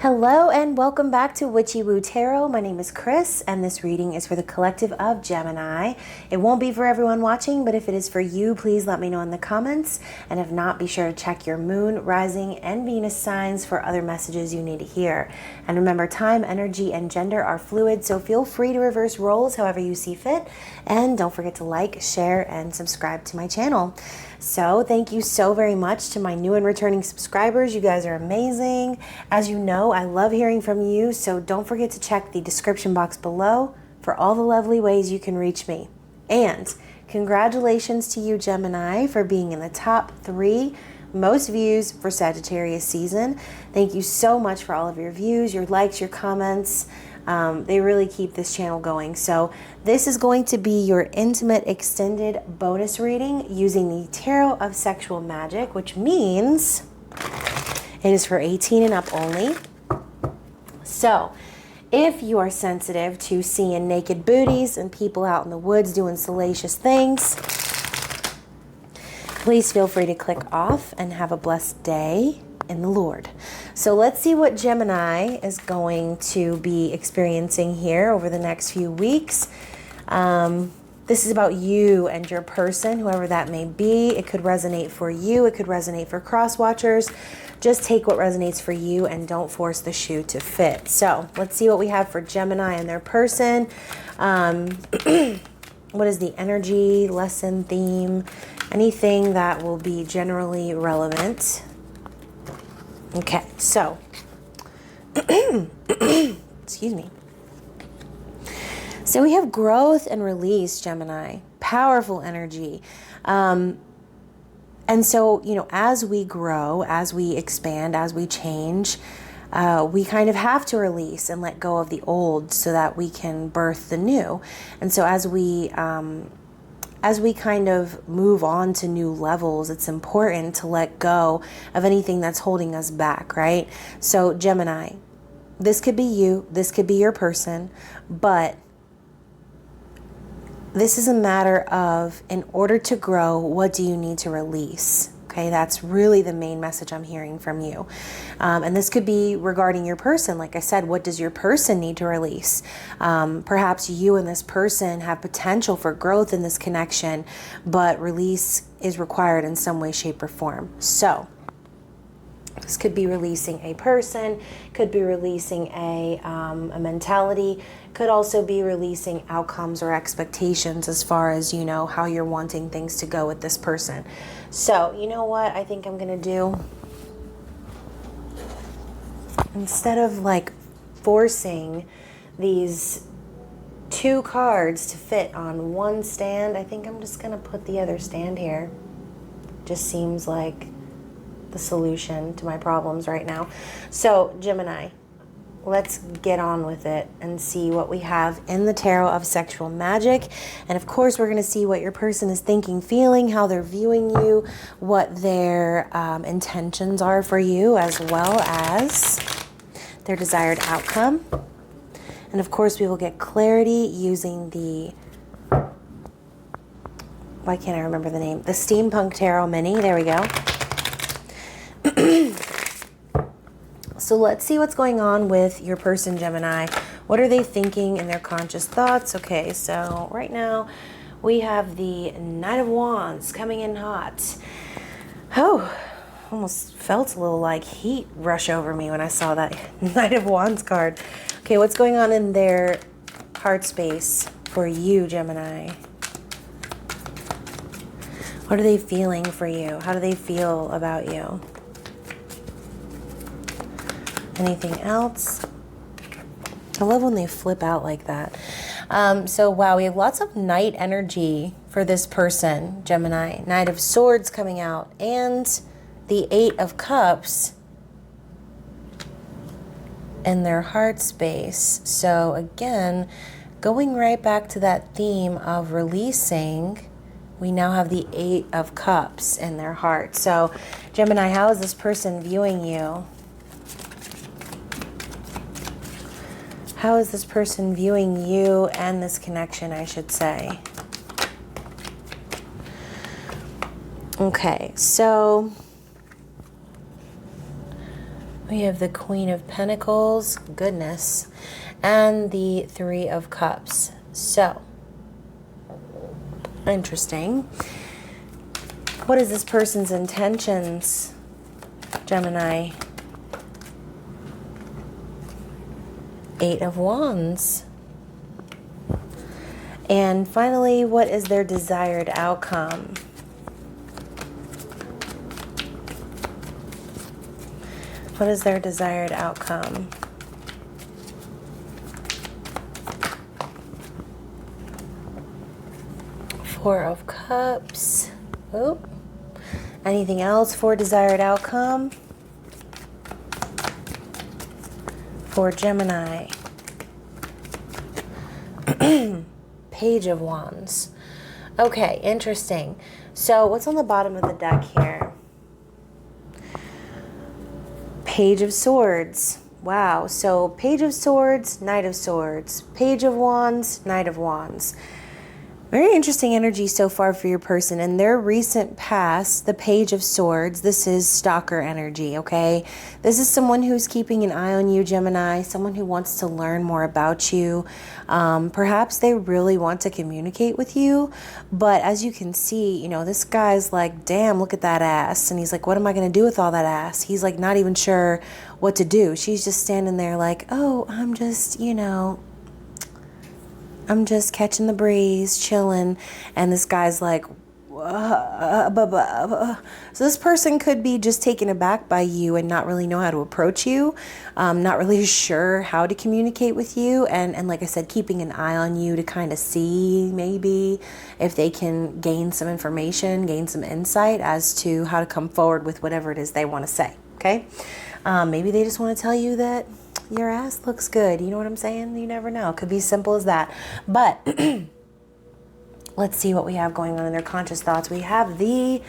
Hello and welcome back to Witchy-Woo Tarot. My name is Chris and this reading is for the collective of Gemini. It won't be for everyone watching, but if it is for you, please let me know in the comments. And if not, be sure to check your moon, rising, and Venus signs for other messages you need to hear. And remember, time, energy, and gender are fluid, so feel free to reverse roles however you see fit. And don't forget to like, share, and subscribe to my channel. So thank you so very much to my new and returning subscribers. You guys are amazing. As you know, I love hearing from you, so don't forget to check the description box below for all the lovely ways you can reach me. And congratulations to you, Gemini, for being in the top 3 most views for Sagittarius season. Thank you so much for all of your views, your likes, your comments. They really keep this channel going. So this is going to be your intimate extended bonus reading using the Tarot of Sexual Magic, which means it is for 18 and up only. So if you are sensitive to seeing naked booties and people out in the woods doing salacious things, please feel free to click off and have a blessed day in the Lord. So let's see what Gemini is going to be experiencing here over the next few weeks. This is about you and your person, whoever that may be. It could resonate for you. It could resonate for cross watchers. Just take what resonates for you and don't force the shoe to fit. So let's see what we have for Gemini and their person. What is the energy, lesson, theme, anything that will be generally relevant. Okay, so, excuse me. So we have growth and release, Gemini, powerful energy. And so, you know, as we grow, as we expand, as we change, we kind of have to release and let go of the old so that we can birth the new. And so as we kind of move on to new levels, it's important to let go of anything that's holding us back, right? So Gemini, this could be you, this could be your person, but this is a matter of, in order to grow, what do you need to release? Okay, that's really the main message I'm hearing from you. And this could be regarding your person. Like I said, what does your person need to release? Perhaps you and this person have potential for growth in this connection, but release is required in some way, shape, or form. So this could be releasing a person, could be releasing a mentality, could also be releasing outcomes or expectations as far as, you know, how you're wanting things to go with this person. So, you know what I think I'm going to do? Instead of like forcing these 2 cards to fit on one stand, I think I'm just going to put the other stand here. Just seems like the solution to my problems right now. So, Gemini, let's get on with it and see what we have in the Tarot of Sexual Magic. And of course, we're going to see what your person is thinking, feeling, how they're viewing you, what their intentions are for you, as well as their desired outcome. And of course, we will get clarity using the, why can't I remember the name? The Steampunk Tarot Mini. There we go. So let's see what's going on with your person, Gemini. What are they thinking in their conscious thoughts? Okay, so right now we have the Knight of Wands coming in hot. Oh, almost felt a little like heat rush over me when I saw that Knight of Wands card. Okay, what's going on in their heart space for you, Gemini? What are they feeling for you? How do they feel about you? Anything else? I love when they flip out like that. So wow, we have lots of Knight energy for this person, Gemini. Knight of Swords coming out and the 8 of Cups in their heart space. So again, going right back to that theme of releasing, we now have the 8 of Cups in their heart. So Gemini, how is this person viewing you? How is this person viewing you and this connection, I should say? Okay, so We have the Queen of Pentacles, goodness, and the Three of Cups. So, interesting. What is this person's intentions, Gemini? Eight of Wands. And finally, what is their desired outcome? What is their desired outcome? Four of Cups. Oh. Anything else for desired outcome? For Gemini. Page of Wands. Okay, interesting. So what's on the bottom of the deck here? Page of Swords. Wow. So Page of Swords, Knight of Swords. Page of Wands, Knight of Wands. Very interesting energy so far for your person. In their recent past, the Page of Swords, this is stalker energy, okay? This is someone who's keeping an eye on you, Gemini, someone who wants to learn more about you. Perhaps they really want to communicate with you, but as you can see, you know, this guy's like, damn, look at that ass. And he's like, what am I going to do with all that ass? He's like not even sure what to do. She's just standing there like, oh, I'm just, you know, I'm just catching the breeze, chilling. And this guy's like, so this person could be just taken aback by you and not really know how to approach you, not really sure how to communicate with you. And like I said, keeping an eye on you to kind of see maybe if they can gain some information, gain some insight as to how to come forward with whatever it is they want to say. Okay. Maybe they just want to tell you that your ass looks good. You know what I'm saying? You never know. It could be simple as that. But let's see what we have going on in their conscious thoughts. We have the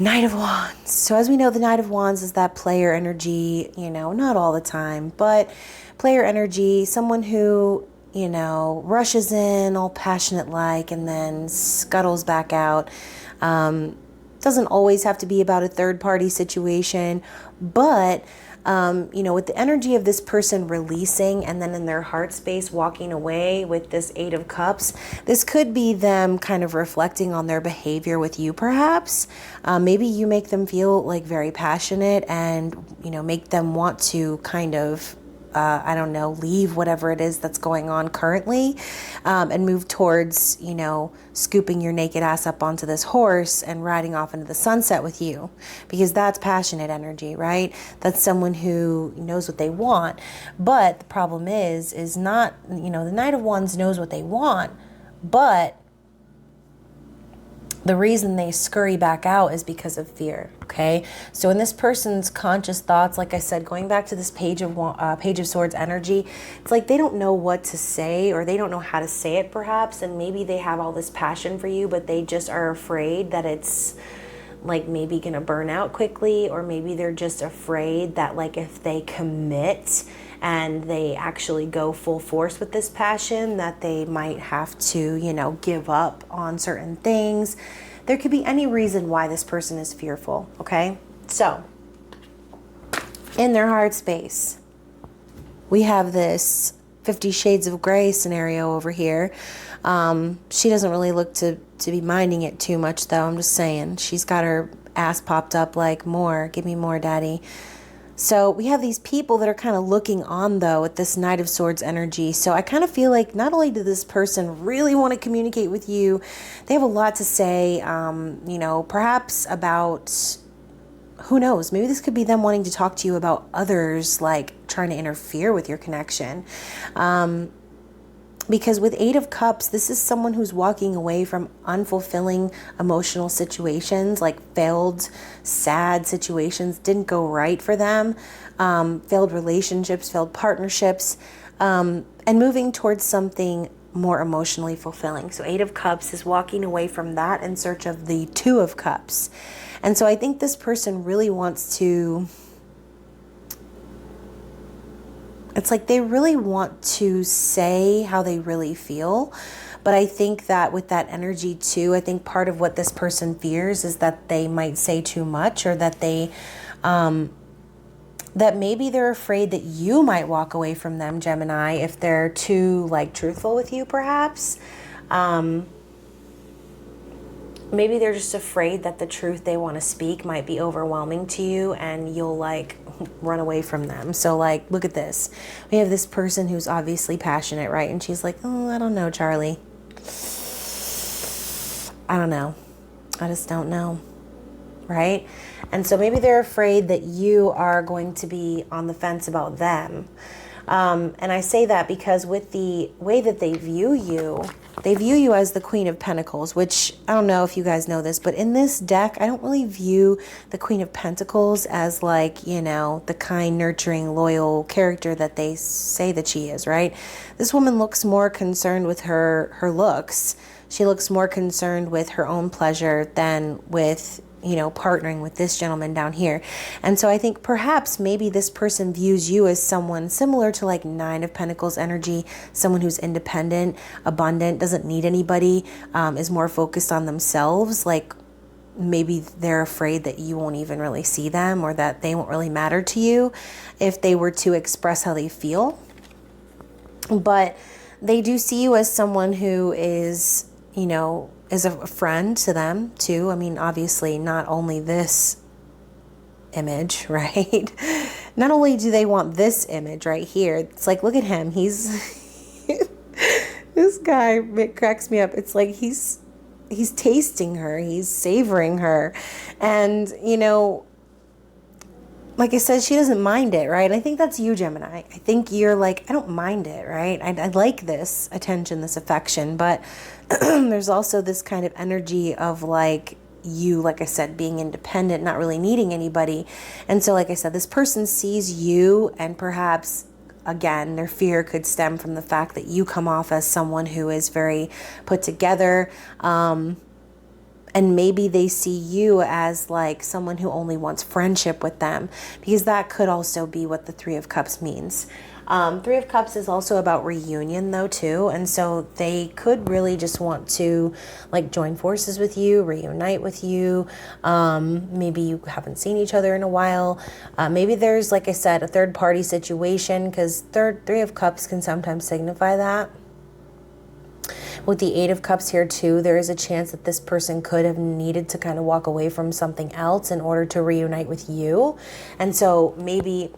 Knight of Wands. So as we know, the Knight of Wands is that player energy, you know, not all the time, but player energy, someone who, you know, rushes in all passionate like and then scuttles back out. Doesn't always have to be about a third party situation, but you know, with the energy of this person releasing and then in their heart space walking away with this Eight of Cups, this could be them kind of reflecting on their behavior with you, perhaps. Maybe you make them feel like very passionate and, you know, make them want to kind of I don't know, leave whatever it is that's going on currently, and move towards, you know, scooping your naked ass up onto this horse and riding off into the sunset with you, because that's passionate energy, right? That's someone who knows what they want. But the problem is not, you know, the Knight of Wands knows what they want, but the reason they scurry back out is because of fear, okay? So in this person's conscious thoughts, like I said, going back to this Page of Swords energy, it's like they don't know what to say, or they don't know how to say it perhaps, and maybe they have all this passion for you, but they just are afraid that it's like maybe gonna burn out quickly, or maybe they're just afraid that like if they commit and they actually go full force with this passion, that they might have to, you know, give up on certain things. There could be any reason why this person is fearful, okay? So, in their heart space, we have this 50 Shades of Grey scenario over here. She doesn't really look to be minding it too much, though. I'm just saying. She's got her ass popped up like, more, give me more, daddy. So we have these people that are kind of looking on, though, at this Knight of Swords energy. So I kind of feel like not only does this person really want to communicate with you, they have a lot to say, you know, perhaps about, who knows, maybe this could be them wanting to talk to you about others, like trying to interfere with your connection. Because with Eight of Cups, this is someone who's walking away from unfulfilling emotional situations, like failed, sad situations, didn't go right for them, failed relationships, failed partnerships, and moving towards something more emotionally fulfilling. So Eight of Cups is walking away from that in search of the Two of Cups. And so I think this person really wants to, it's like they really want to say how they really feel. But I think that with that energy too, I think part of what this person fears is that they might say too much, or that they that maybe they're afraid that you might walk away from them, Gemini, if they're too like truthful with you, perhaps. Maybe they're just afraid that the truth they want to speak might be overwhelming to you and you'll like run away from them. So like, look at this. We have this person who's obviously passionate, right? And she's like, oh, I don't know, Charlie. I don't know. I just don't know. Right? And so maybe they're afraid that you are going to be on the fence about them. And I say that because with the way that they view you as the Queen of Pentacles, which I don't know if you guys know this, but in this deck, I don't really view the Queen of Pentacles as like, you know, the kind, nurturing, loyal character that they say that she is, right? This woman looks more concerned with her looks. She looks more concerned with her own pleasure than with, you know, partnering with this gentleman down here. And so I think perhaps maybe this person views you as someone similar to like Nine of Pentacles energy, someone who's independent, abundant, doesn't need anybody, is more focused on themselves. Like maybe they're afraid that you won't even really see them or that they won't really matter to you if they were to express how they feel. But they do see you as someone who is, you know, is a friend to them too. I mean, obviously not only this image, right? Not only do they want this image right here. It's like, look at him. He's, this guy, it cracks me up. It's like he's tasting her. He's savoring her. And, you know, like I said, she doesn't mind it, right? I think that's you, Gemini. I think you're like, I don't mind it, right? I like this attention, this affection, but there's also this kind of energy of like you, like I said, being independent, not really needing anybody. And so, like I said, this person sees you and perhaps, again, their fear could stem from the fact that you come off as someone who is very put together, and maybe they see you as like someone who only wants friendship with them, because that could also be what the Three of Cups means. Three of Cups is also about reunion though too. And so they could really just want to like join forces with you, reunite with you. Maybe you haven't seen each other in a while. Maybe there's, like I said, a third party situation, because Three of Cups can sometimes signify that. With the Eight of Cups here too, there is a chance that this person could have needed to kind of walk away from something else in order to reunite with you. And so maybe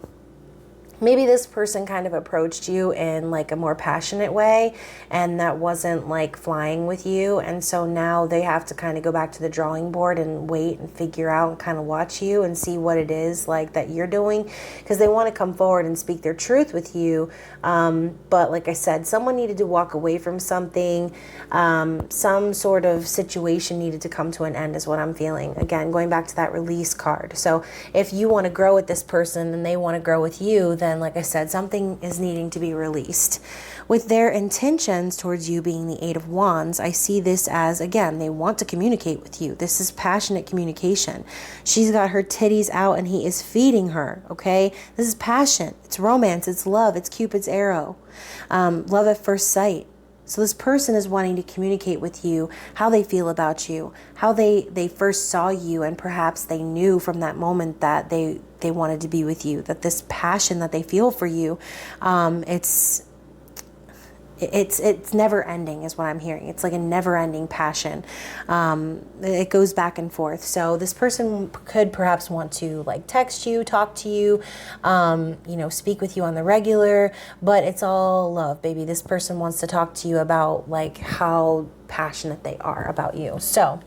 this person kind of approached you in like a more passionate way, and that wasn't like flying with you. And so now they have to kind of go back to the drawing board and wait and figure out and kind of watch you and see what it is like that you're doing, because they want to come forward and speak their truth with you. But like I said, someone needed to walk away from something. Some sort of situation needed to come to an end is what I'm feeling. Again, going back to that release card. So if you want to grow with this person and they want to grow with you, then like I said, something is needing to be released. With their intentions towards you being the Eight of Wands, I see this as, again, they want to communicate with you. This is passionate communication. She's got her titties out and he is feeding her, okay? This is passion. It's romance. It's love. It's Cupid's arrow. Love at first sight. So this person is wanting to communicate with you how they feel about you, how they first saw you, and perhaps they knew from that moment that they wanted to be with you, that this passion that they feel for you, it's never ending is what I'm hearing. It's like a never ending passion. It goes back and forth. So this person could perhaps want to like text you, talk to you, speak with you on the regular, but it's all love, baby. This person wants to talk to you about like how passionate they are about you. So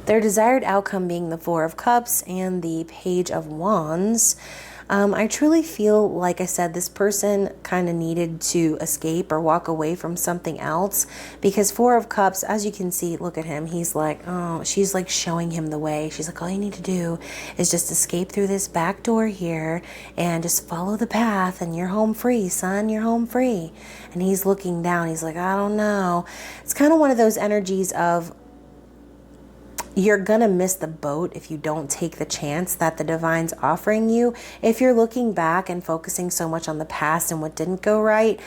their desired outcome being the Four of Cups and the Page of Wands. I truly feel, like I said, this person kind of needed to escape or walk away from something else, because Four of Cups, as you can see, look at him. He's like, oh, she's like showing him the way. She's like, all you need to do is just escape through this back door here and just follow the path and you're home free, son, you're home free. And he's looking down. He's like, I don't know. It's kind of one of those energies of, you're gonna miss the boat if you don't take the chance that the divine's offering you. If you're looking back and focusing so much on the past and what didn't go right,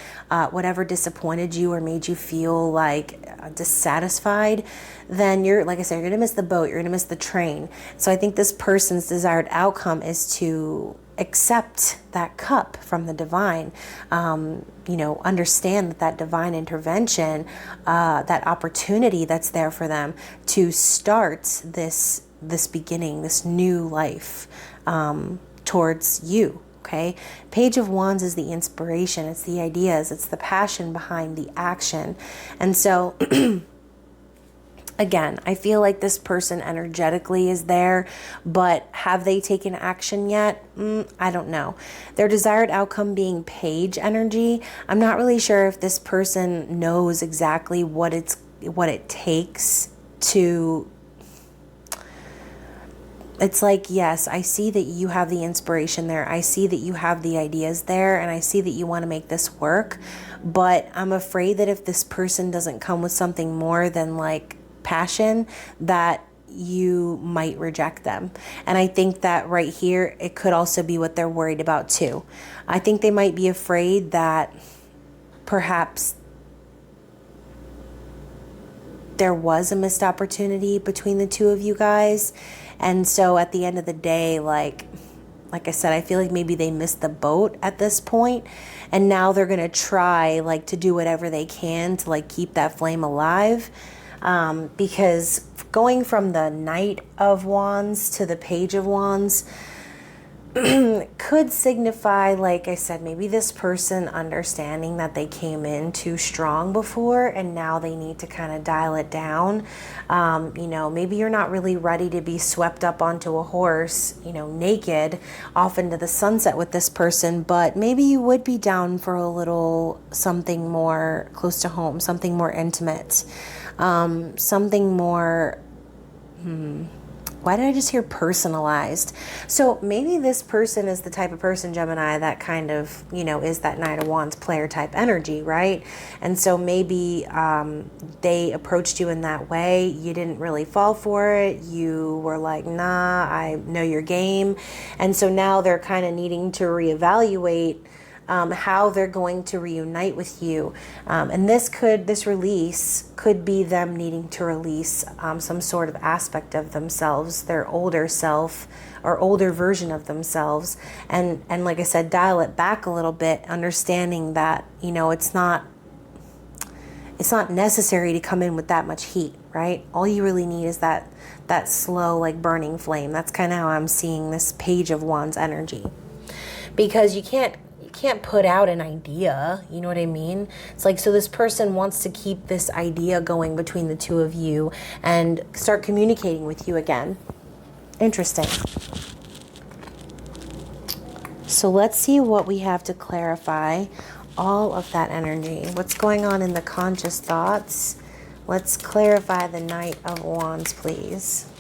whatever disappointed you or made you feel like dissatisfied, then you're, like I said, you're gonna miss the boat, you're gonna miss the train. So I think this person's desired outcome is to accept that cup from the divine, understand that divine intervention, that opportunity that's there for them to start this beginning, this new life towards you. Okay, Page of Wands is the inspiration, it's the ideas, it's the passion behind the action. And so again, I feel like this person energetically is there, but have they taken action yet? I don't know. Their desired outcome being Page energy. I'm not really sure if this person knows exactly what it takes to. It's like, yes, I see that you have the inspiration there. I see that you have the ideas there, and I see that you want to make this work. But I'm afraid that if this person doesn't come with something more than like passion, that you might reject them. And I think that right here, it could also be what they're worried about too. I think they might be afraid that perhaps there was a missed opportunity between the two of you guys. And so at the end of the day, like I said, I feel like maybe they missed the boat at this point, and now they're going to try like to do whatever they can to like keep that flame alive. Because going from the Knight of Wands to the Page of Wands could signify, like I said, maybe this person understanding that they came in too strong before and now they need to kind of dial it down. Maybe you're not really ready to be swept up onto a horse, naked off into the sunset with this person, but maybe you would be down for a little something more close to home, something more intimate, something more, why did I just hear personalized? So maybe this person is the type of person, Gemini, that kind of, is that Knight of Wands player type energy, right? And so maybe they approached you in that way. You didn't really fall for it. You were like, nah, I know your game. And so now they're kind of needing to reevaluate how they're going to reunite with you. And this release could be them needing to release some sort of aspect of themselves, their older self or older version of themselves. And like I said, dial it back a little bit, understanding that, it's not necessary to come in with that much heat, right? All you really need is that slow, like burning flame. That's kind of how I'm seeing this Page of Wands energy. Because you can't put out an idea, you know what I mean? It's like, so this person wants to keep this idea going between the two of you and start communicating with you again. Interesting. So let's see what we have to clarify all of that energy. What's going on in the conscious thoughts? Let's clarify the Knight of Wands, please.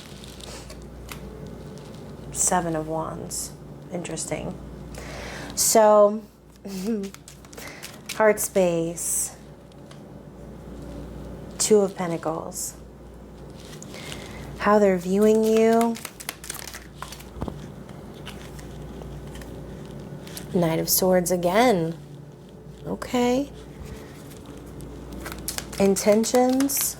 Seven of Wands. Interesting. So, heart space, Two of Pentacles, how they're viewing you, Knight of Swords again, okay, intentions,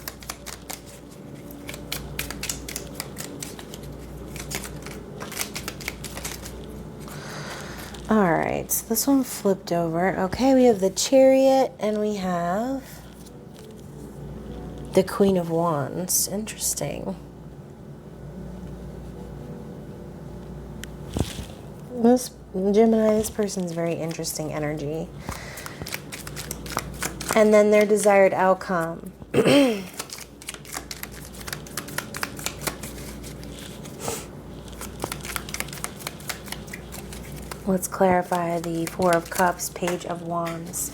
all right, so this one flipped over. Okay, we have the Chariot and we have the Queen of Wands. Interesting. This Gemini, this person's very interesting energy. And then their desired outcome. Let's clarify the Four of Cups, Page of Wands,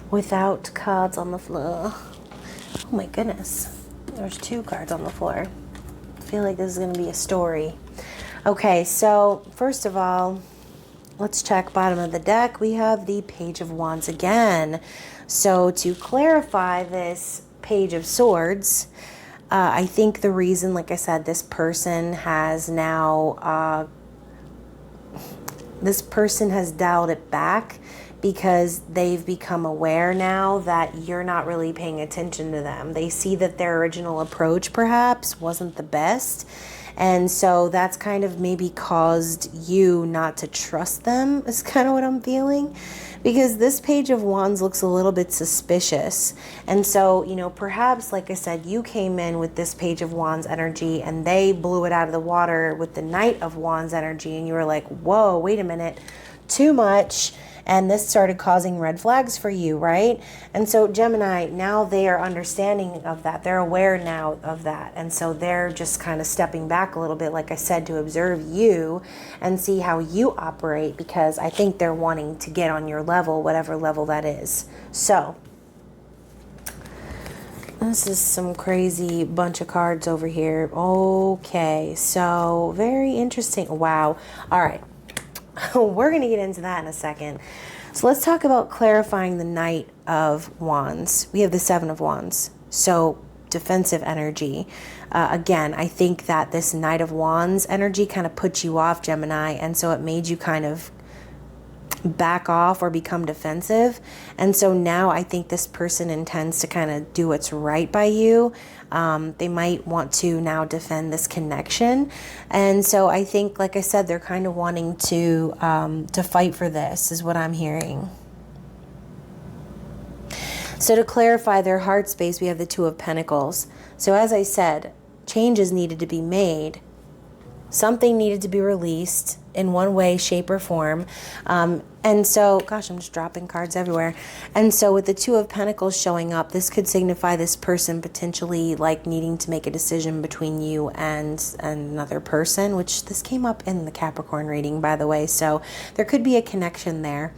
without cards on the floor. Oh my goodness, there's two cards on the floor. I feel like this is going to be a story. Okay, so first of all, let's check bottom of the deck. We have the Page of Wands again. So to clarify this Page of Swords, I think the reason, like I said, this person has now, this person has dialed it back because they've become aware now that you're not really paying attention to them. They see that their original approach perhaps wasn't the best. And so that's kind of maybe caused you not to trust them, is kind of what I'm feeling. Because this Page of Wands looks a little bit suspicious. And so, you know, perhaps, like I said, you came in with this Page of Wands energy and they blew it out of the water with the Knight of Wands energy. And you were like, whoa, wait a minute, too much. And this started causing red flags for you, right? And so Gemini, now they are understanding of that. They're aware now of that. And so they're just kind of stepping back a little bit, like I said, to observe you and see how you operate, because I think they're wanting to get on your level, whatever level that is. So this is some crazy bunch of cards over here. Okay, so very interesting. Wow. All right. We're going to get into that in a second. So let's talk about clarifying the Knight of Wands. We have the Seven of Wands. So defensive energy. Again, I think that this Knight of Wands energy kind of put you off, Gemini. And so it made you kind of back off or become defensive. And so now I think this person intends to kind of do what's right by you. They might want to now defend this connection. And so I think, like I said, they're kind of wanting to fight for this, is what I'm hearing. So to clarify their heart space, we have the Two of Pentacles. So as I said, changes needed to be made. Something needed to be released in one way, shape, or form. And so, gosh, I'm just dropping cards everywhere. And so with the Two of Pentacles showing up, this could signify this person potentially like needing to make a decision between you and another person, which this came up in the Capricorn reading, by the way. So there could be a connection there.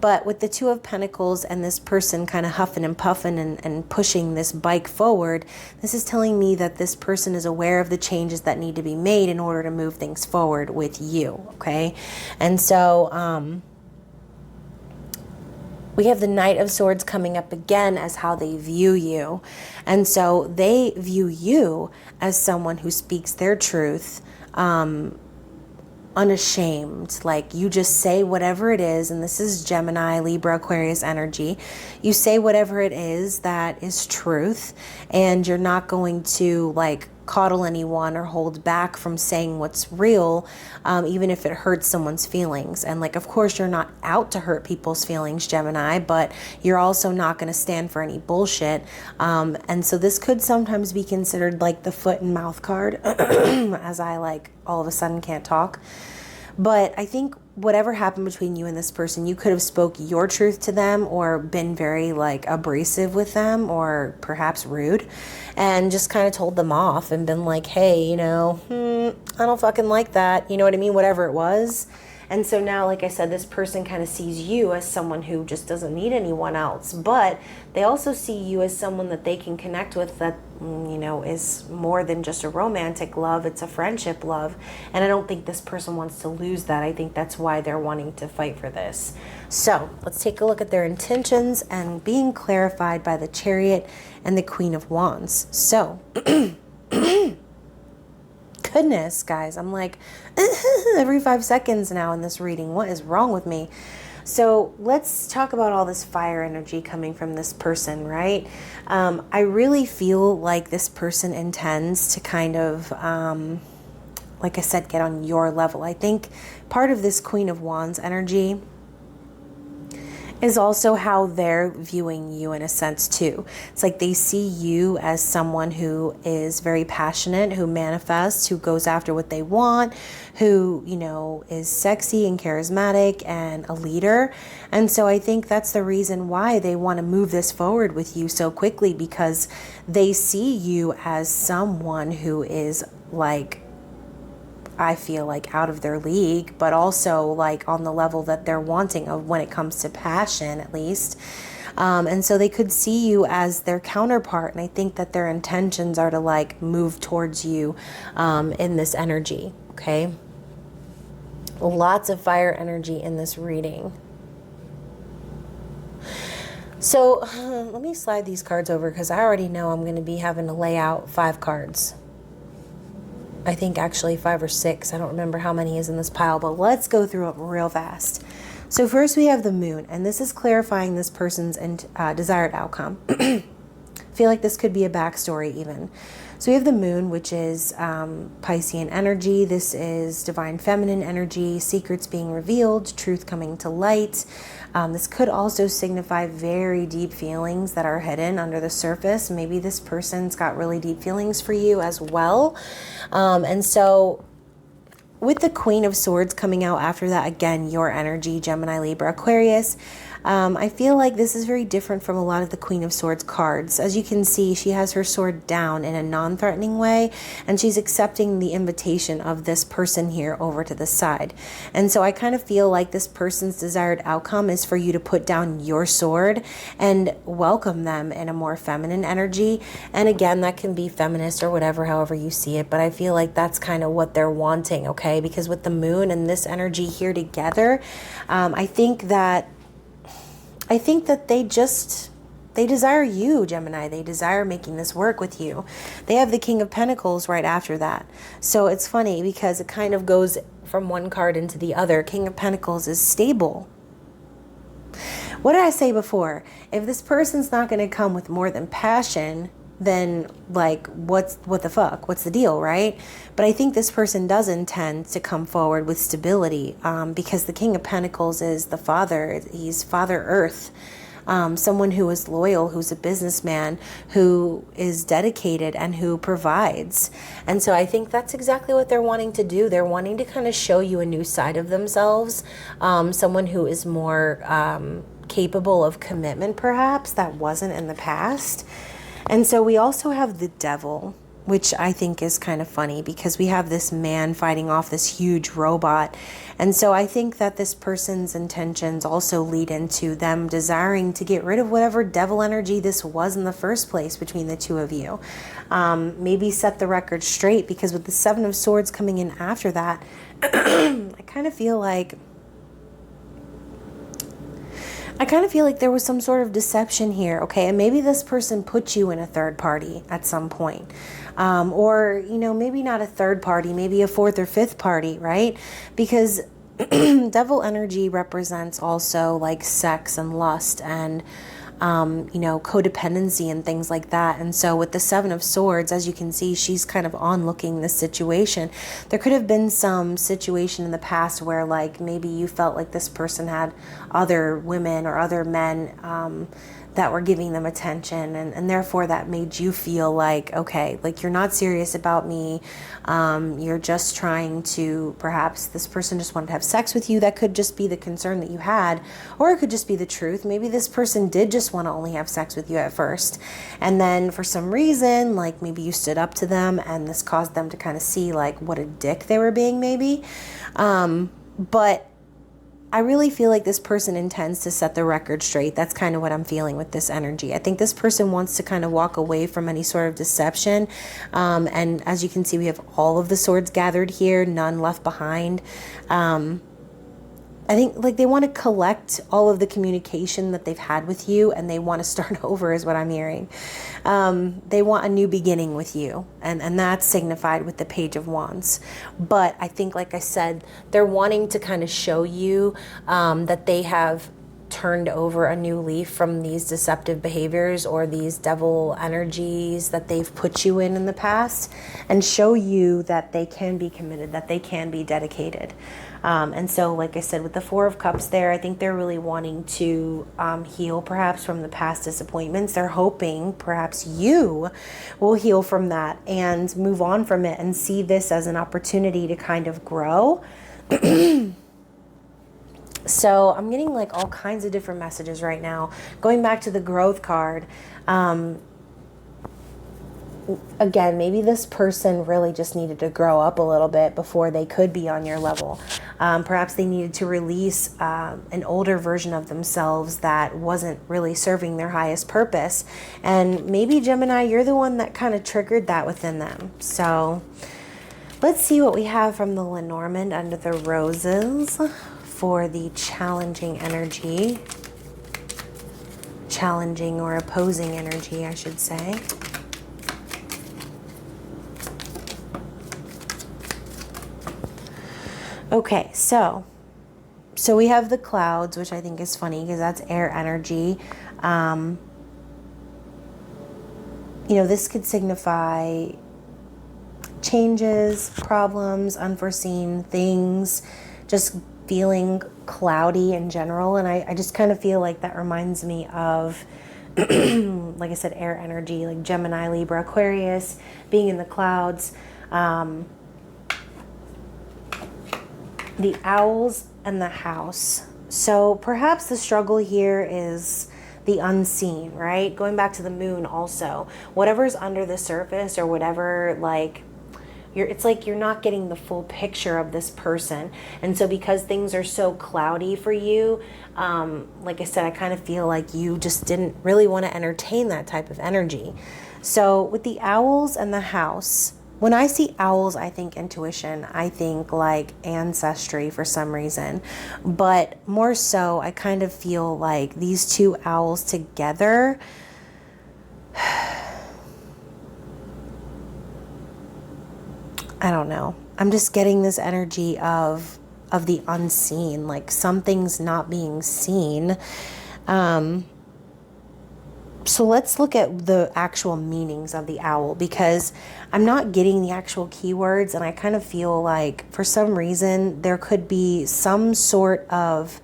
But with the Two of Pentacles and this person kind of huffing and puffing and pushing this bike forward, this is telling me that this person is aware of the changes that need to be made in order to move things forward with you, okay? And so we have the Knight of Swords coming up again as how they view you. And so they view you as someone who speaks their truth, unashamed. Like, you just say whatever it is, and this is Gemini, Libra, Aquarius energy. You say whatever it is that is truth, and you're not going to like coddle anyone or hold back from saying what's real, even if it hurts someone's feelings. And like, of course, you're not out to hurt people's feelings, Gemini, but you're also not going to stand for any bullshit. And so this could sometimes be considered like the foot and mouth card, as I like all of a sudden can't talk. But I think whatever happened between you and this person, you could have spoke your truth to them or been very like abrasive with them or perhaps rude and just kind of told them off and been like, hey, you know, I don't fucking like that. You know what I mean? Whatever it was. And so now, like I said, this person kind of sees you as someone who just doesn't need anyone else. But they also see you as someone that they can connect with that, you know, is more than just a romantic love. It's a friendship love. And I don't think this person wants to lose that. I think that's why they're wanting to fight for this. So let's take a look at their intentions and being clarified by the Chariot and the Queen of Wands. So goodness, guys, I'm like every 5 seconds now in this reading. What is wrong with me? So let's talk about all this fire energy coming from this person, right? I really feel like this person intends to kind of, like I said, get on your level. I think part of this Queen of Wands energy is also how they're viewing you in a sense too. It's like they see you as someone who is very passionate, who manifests, who goes after what they want, who, you know, is sexy and charismatic and a leader. And so I think that's the reason why they want to move this forward with you so quickly, because they see you as someone who is like, I feel like out of their league, but also like on the level that they're wanting of when it comes to passion, at least. And so they could see you as their counterpart. And I think that their intentions are to like move towards you in this energy. Okay. Lots of fire energy in this reading. So let me slide these cards over because I already know I'm going to be having to lay out 5 cards. I think actually 5 or 6. I don't remember how many is in this pile, but let's go through it real fast. So first we have the moon, and this is clarifying this person's desired outcome. I feel like this could be a backstory even. So we have the moon, which is Piscean energy. This is divine feminine energy, secrets being revealed, truth coming to light. This could also signify very deep feelings that are hidden under the surface. Maybe this person's got really deep feelings for you as well. And so with the Queen of Swords coming out after that, again, your energy, Gemini, Libra, Aquarius, I feel like this is very different from a lot of the Queen of Swords cards. As you can see, she has her sword down in a non-threatening way, and she's accepting the invitation of this person here over to the side. And so I kind of feel like this person's desired outcome is for you to put down your sword and welcome them in a more feminine energy. And again, that can be feminist or whatever, however you see it, but I feel like that's kind of what they're wanting, okay? Because with the moon and this energy here together, I think that they desire you, Gemini. They desire making this work with you. They have the King of Pentacles right after that. So it's funny because it kind of goes from one card into the other. King of Pentacles is stable. What did I say before? If this person's not going to come with more than passion, then like what the fuck? What's the deal, right? But I think this person does intend to come forward with stability because the King of Pentacles is the father. He's Father Earth. Someone who is loyal, who's a businessman, who is dedicated and who provides. And so I think that's exactly what they're wanting to do. They're wanting to kind of show you a new side of themselves. Someone who is more capable of commitment, perhaps, that wasn't in the past. And so we also have the Devil, which I think is kind of funny because we have this man fighting off this huge robot. And so I think that this person's intentions also lead into them desiring to get rid of whatever devil energy this was in the first place between the two of you. Maybe set the record straight, because with the Seven of Swords coming in after that, I kind of feel like there was some sort of deception here, okay? And maybe this person put you in a third party at some point. Or, you know, maybe not a third party, maybe a fourth or fifth party, right? Because devil energy represents also like sex and lust and, you know, codependency and things like that. And so with the Seven of Swords, as you can see, she's kind of onlooking this situation. There could have been some situation in the past where like maybe you felt like this person had other women or other men that were giving them attention, and therefore that made you feel like, okay, like you're not serious about me. You're just trying to, perhaps this person just wanted to have sex with you. That could just be the concern that you had, or it could just be the truth. Maybe this person did just want to only have sex with you at first, and then for some reason, like maybe you stood up to them and this caused them to kind of see like what a dick they were being, maybe. But I really feel like this person intends to set the record straight. That's kind of what I'm feeling with this energy. I think this person wants to kind of walk away from any sort of deception. And as you can see, we have all of the swords gathered here, none left behind. I think like they want to collect all of the communication that they've had with you, and they want to start over is what I'm hearing. They want a new beginning with you, and that's signified with the Page of Wands. But I think, like I said, they're wanting to kind of show you that they have turned over a new leaf from these deceptive behaviors or these devil energies that they've put you in the past, and show you that they can be committed, that they can be dedicated. And so, like I said, with the Four of Cups there, I think they're really wanting to heal perhaps from the past disappointments. They're hoping perhaps you will heal from that and move on from it and see this as an opportunity to kind of grow. So I'm getting like all kinds of different messages right now. Going back to the growth card, again, maybe this person really just needed to grow up a little bit before they could be on your level. Perhaps they needed to release an older version of themselves that wasn't really serving their highest purpose. And maybe, Gemini, you're the one that kind of triggered that within them. So let's see what we have from the Lenormand under the roses for the challenging energy. challenging or opposing energy, I should say. Okay, so we have the clouds, which I think is funny because that's air energy. You know, this could signify changes, problems, unforeseen things, just feeling cloudy in general. And I just kind of feel like that reminds me of, like I said, air energy, like Gemini, Libra, Aquarius, being in the clouds. The owls and the house. So perhaps the struggle here is the unseen, right? Going back to the moon also. Whatever's under the surface or whatever, like, it's like you're not getting the full picture of this person. And so because things are so cloudy for you, like I said, I kind of feel like you just didn't really want to entertain that type of energy. So with the owls and the house, when I see owls, I think intuition. I think like ancestry for some reason. But more so, I kind of feel like these two owls together, I don't know. I'm just getting this energy of the unseen, like something's not being seen. So let's look at the actual meanings of the owl, because I'm not getting the actual keywords, and I kind of feel like for some reason there could be some sort of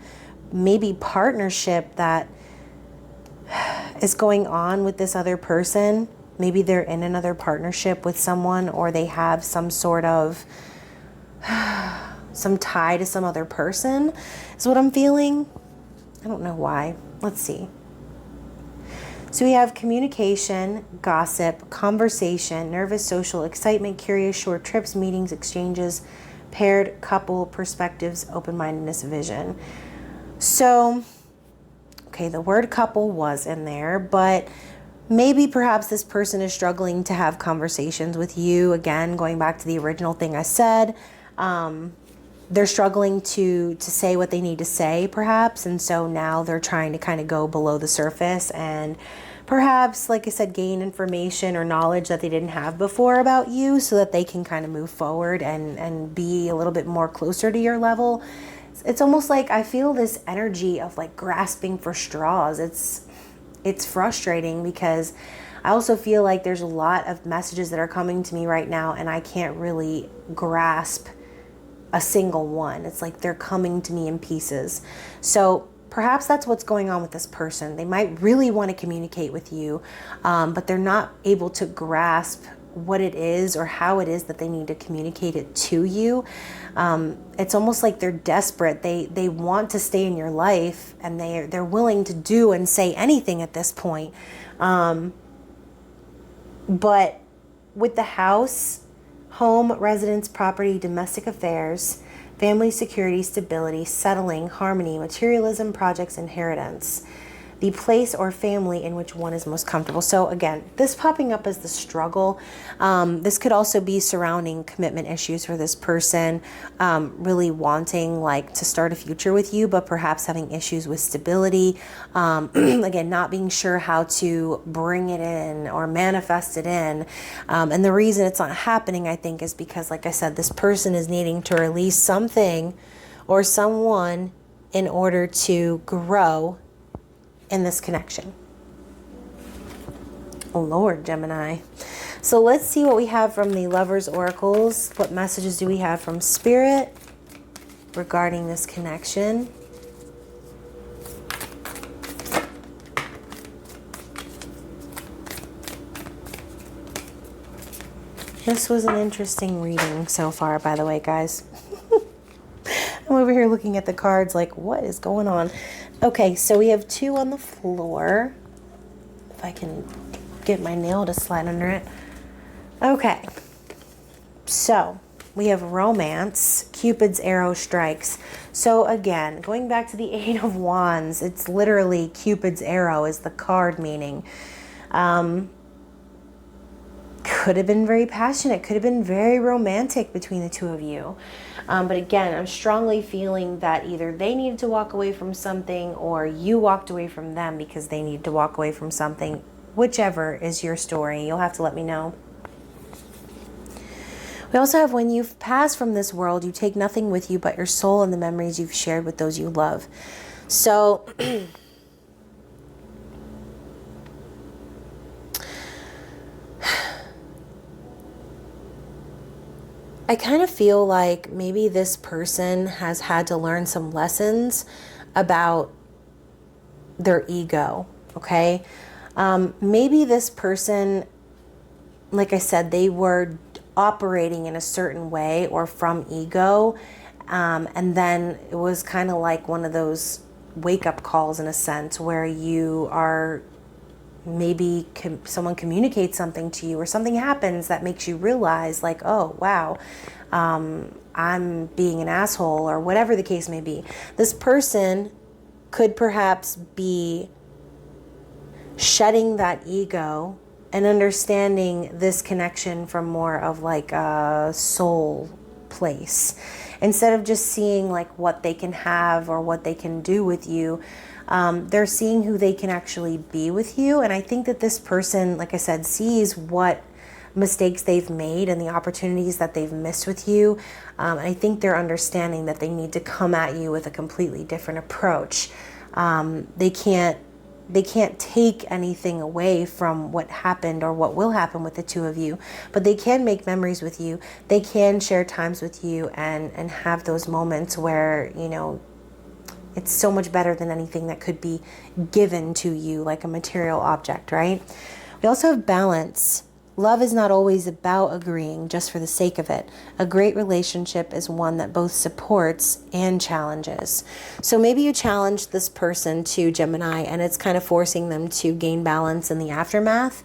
maybe partnership that is going on with this other person. Maybe they're in another partnership with someone, or they have some sort of some tie to some other person is what I'm feeling. I don't know why. Let's see. So we have communication, gossip, conversation, nervous, social, excitement, curious, short trips, meetings, exchanges, paired, couple, perspectives, open-mindedness, vision. So, okay, the word couple was in there, but maybe perhaps this person is struggling to have conversations with you. Again, going back to the original thing I said, they're struggling to say what they need to say, perhaps. And so now they're trying to kind of go below the surface and perhaps, like I said, gain information or knowledge that they didn't have before about you, so that they can kind of move forward and be a little bit more closer to your level. It's almost like I feel this energy of like grasping for straws. It's frustrating because I also feel like there's a lot of messages that are coming to me right now, and I can't really grasp a single one. It's like they're coming to me in pieces. So perhaps that's what's going on with this person. They might really want to communicate with you, but they're not able to grasp what it is or how it is that they need to communicate it to you. It's almost like they're desperate. They want to stay in your life, and they're willing to do and say anything at this point. But with the house, home, residence, property, domestic affairs, family, security, stability, settling, harmony, materialism, projects, inheritance, the place or family in which one is most comfortable. So again, this popping up as the struggle. This could also be surrounding commitment issues for this person, really wanting like to start a future with you, but perhaps having issues with stability. Again, not being sure how to bring it in or manifest it in. And the reason it's not happening, I think, is because, like I said, this person is needing to release something or someone in order to grow in this connection. Oh Lord, Gemini. So let's see what we have from the Lovers Oracles. What messages do we have from Spirit regarding this connection? This was an interesting reading so far, by the way, guys. I'm over here looking at the cards like, what is going on? Okay, so we have 2 on the floor. If I can get my nail to slide under it. Okay, so we have romance, Cupid's arrow strikes. So again, going back to the 8 of Wands, it's literally Cupid's arrow is the card meaning. Could have been very passionate, could have been very romantic between the two of you. But again, I'm strongly feeling that either they needed to walk away from something or you walked away from them because they need to walk away from something. Whichever is your story, you'll have to let me know. We also have, when you've passed from this world, you take nothing with you but your soul and the memories you've shared with those you love. So I kind of feel like maybe this person has had to learn some lessons about their ego, okay? Maybe this person, like I said, they were operating in a certain way or from ego, and then it was kind of like one of those wake-up calls in a sense where you are maybe someone communicates something to you or something happens that makes you realize like, oh, wow, I'm being an asshole, or whatever the case may be. This person could perhaps be shedding that ego and understanding this connection from more of like a soul place. Instead of just seeing like what they can have or what they can do with you, they're seeing who they can actually be with you. And I think that this person, like I said, sees what mistakes they've made and the opportunities that they've missed with you. And I think they're understanding that they need to come at you with a completely different approach. They can't take anything away from what happened or what will happen with the two of you, but they can make memories with you. They can share times with you and have those moments where, you know, it's so much better than anything that could be given to you, like a material object, right? We also have balance. Love is not always about agreeing just for the sake of it. A great relationship is one that both supports and challenges. So maybe you challenge this person to Gemini and it's kind of forcing them to gain balance in the aftermath.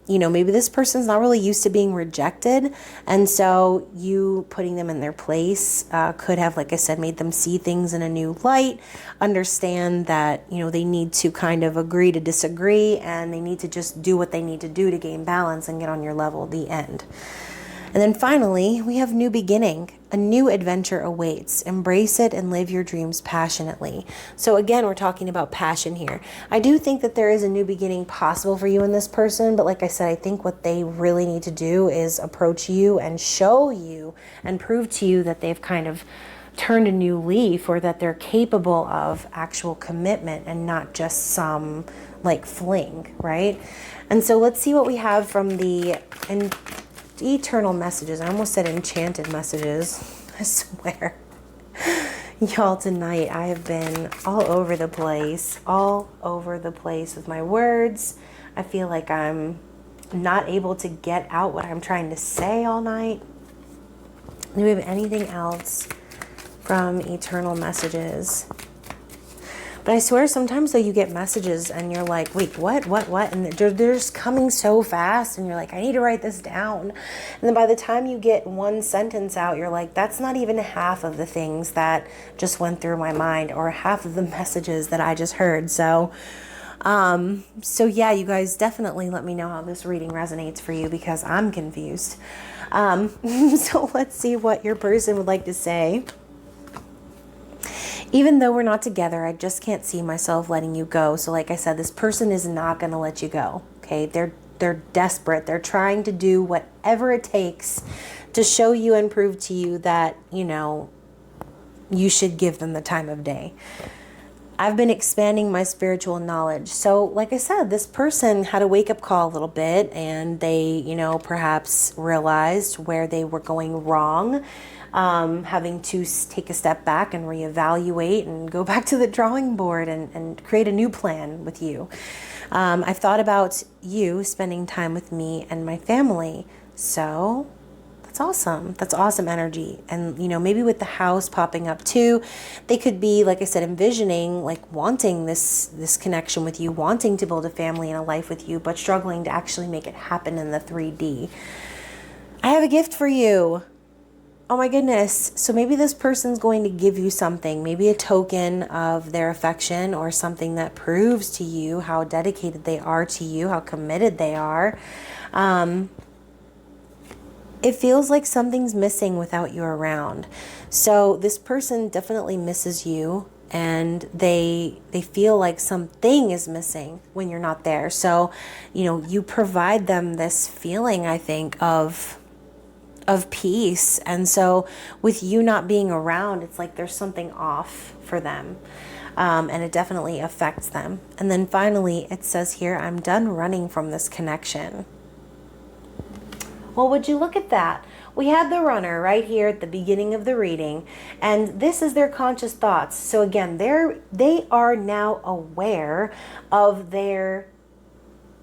You know, maybe this person's not really used to being rejected. And so you putting them in their place could have, like I said, made them see things in a new light, understand that, you know, they need to kind of agree to disagree and they need to just do what they need to do to gain balance and get on your level, the end. And then finally, we have new beginning. A new adventure awaits. Embrace it and live your dreams passionately. So again, we're talking about passion here. I do think that there is a new beginning possible for you and this person, but like I said, I think what they really need to do is approach you and show you and prove to you that they've kind of turned a new leaf, or that they're capable of actual commitment and not just some like fling, right? And so let's see what we have from the eternal messages. I almost said enchanted messages. I swear. Y'all, tonight I have been all over the place with my words. I feel like I'm not able to get out what I'm trying to say all night. Do we have anything else from eternal messages? But I swear sometimes though you get messages and you're like, wait, what? And they're just coming so fast and you're like, I need to write this down. And then by the time you get one sentence out, you're like, that's not even half of the things that just went through my mind or half of the messages that I just heard. So yeah, you guys definitely let me know how this reading resonates for you because I'm confused. So let's see what your person would like to say. Even though we're not together, I just can't see myself letting you go. So like I said, this person is not going to let you go. Okay. They're desperate. They're trying to do whatever it takes to show you and prove to you that, you know, you should give them the time of day. I've been expanding my spiritual knowledge. So like I said, this person had a wake up call a little bit and they, you know, perhaps realized where they were going wrong. Having to take a step back and reevaluate and go back to the drawing board and create a new plan with you. I've thought about you spending time with me and my family. So that's awesome. That's awesome energy. And, you know, maybe with the house popping up too, they could be, like I said, envisioning, like wanting this connection with you, wanting to build a family and a life with you, but struggling to actually make it happen in the 3D. I have a gift for you. Oh my goodness. So maybe this person's going to give you something, maybe a token of their affection or something that proves to you how dedicated they are to you, how committed they are. it feels like something's missing without you around. So this person definitely misses you, and they feel like something is missing when you're not there. So, you know, you provide them this feeling, I think, of peace. And so with you not being around, it's like there's something off for them. And it definitely affects them. And then finally, it says here, I'm done running from this connection. Well, would you look at that? We had the runner right here at the beginning of the reading, and this is their conscious thoughts. So again, they are now aware of their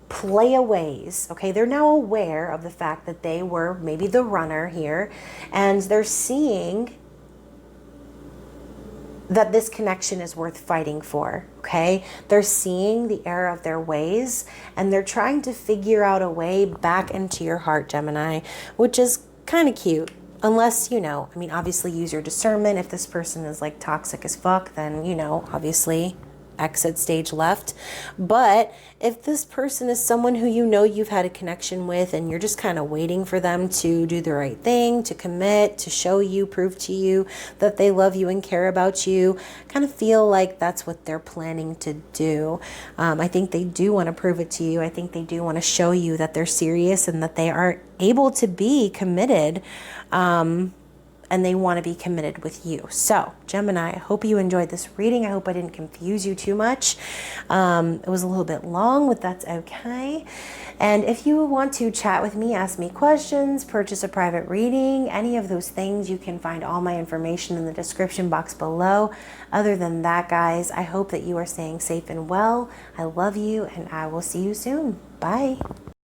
playaways. Okay, they're now aware of the fact that they were maybe the runner here, and they're seeing that this connection is worth fighting for. Okay, they're seeing the error of their ways, and they're trying to figure out a way back into your heart, Gemini, which is kind of cute. Unless, you know, I mean, obviously use your discernment. If this person is like toxic as fuck, then, you know, obviously exit stage left. But if this person is someone who you know you've had a connection with, and you're just kind of waiting for them to do the right thing, to commit, to show you, prove to you that they love you and care about you, kind of feel like that's what they're planning to do. I think they do want to prove it to you. I think they do want to show you that they're serious and that they are able to be committed. And they want to be committed with you. So, Gemini, I hope you enjoyed this reading. I hope I didn't confuse you too much. It was a little bit long, but that's okay. And if you want to chat with me, ask me questions, purchase a private reading, any of those things, you can find all my information in the description box below. Other than that, guys, I hope that you are staying safe and well. I love you, and I will see you soon. Bye.